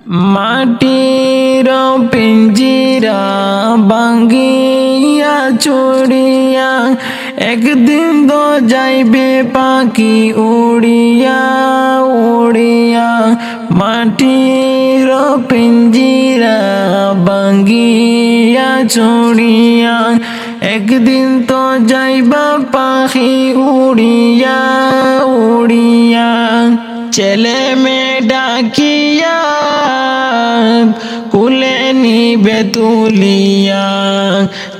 মাটির পিঞ্জিরা ভাঙ্গিয়া চুড়িয়া একদিন তো যাইবে পাখি উড়িয়া উড়িয়া। মাটির পিঞ্জিরা ভাঙ্গিয়া চুড়িয়া একদিন তো যাইবা পাখি উড়িয়া উড়িয়া। ছেলে মেয়ে ডাকিয়া কুলে নিবে তুলিয়া,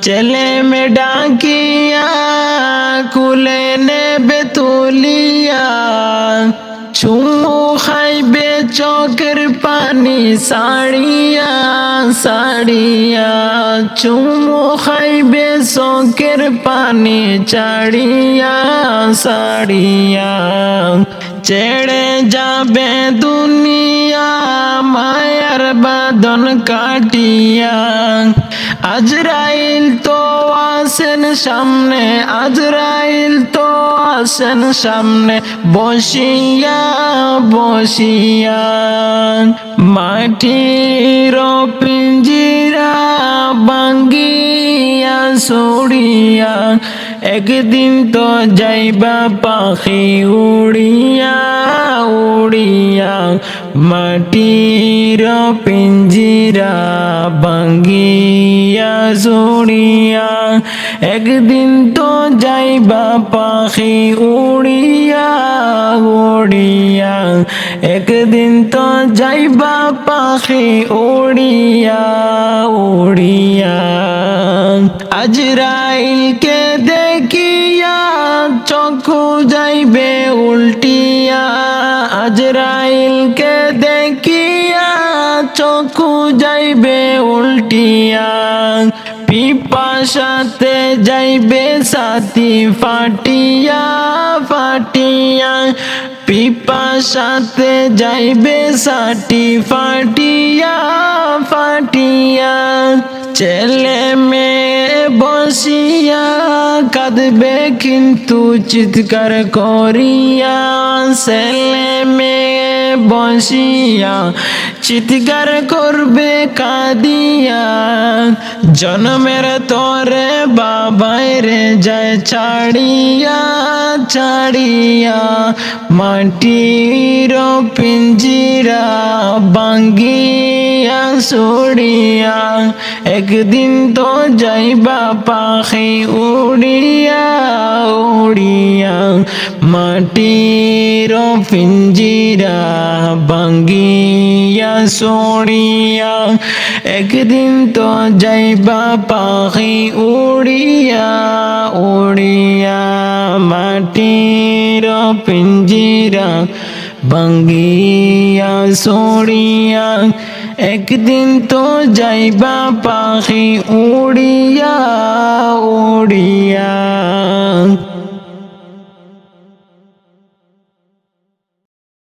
ছেলে মেয়ে ডাকিয়া কুলে নেবে তুলিয়া। চুমু খাইবে চোখের পানি সারিয়া সারিয়া, চুমু খাইবে চোখের পানি ছাড়িয়া সারিয়া। ছেড়ে যাবে দুনিয়া মায়ার বাঁধন কাটিয়া, আজরাইল তো আসেন সামনে, আজরাইল তো আসেন সামনে বসিয়া বসিয়া। মাটির পিঞ্জিরা ভাঙ্গিয়া ছড়িয়া একদিন তো যাইবা পাখি উড়িয়া উড়িয়া। মাটির পিঞ্জিরা ভাঙ্গিয়া ছড়িয়া একদিন তো যাইবা পাখি উড়িয়া উড়িয়া, একদিন তো যাইবা পাখি উড়িয়া উড়িয়া। আজরাইলকে দেখিয়া চক্ষু যাইবে উল্টিয়া, আজরাইলকে দেখিয়া চক্ষু যাইবে উল্টিয়া। পিপাসাতে যাইবে সাথী ফাটিয়া ফাটিয়া, পিপাসাতে যাইবে সাথী ফাটিয়া ফাটিয়া। ছেলে মেয়ে বসিয়া কাঁদবে কিন্তু চিৎকার করিয়া, ছেলে মেয়ে বসিয়া চিৎকার করবে কাঁদিয়া। জন্মের তরে বাবাই রে যায় ছাড়িয়া ছাড়িয়া, মাটির পিঞ্জিরা ভাঙ্গিয়া ছড়িয়া একদিন তো যাইবা পাখি উড়িয়া উড়িয়া। মাটির পিঞ্জিরা ভাঙ্গিয়া ছড়িয়া একদিন তো যাইবা পাখি উড়িয়া উড়িয়া। মাটির পিঞ্জিরা ভাঙ্গিয়া ছড়িয়া একদিন তো যাইবা পাখি উড়িয়া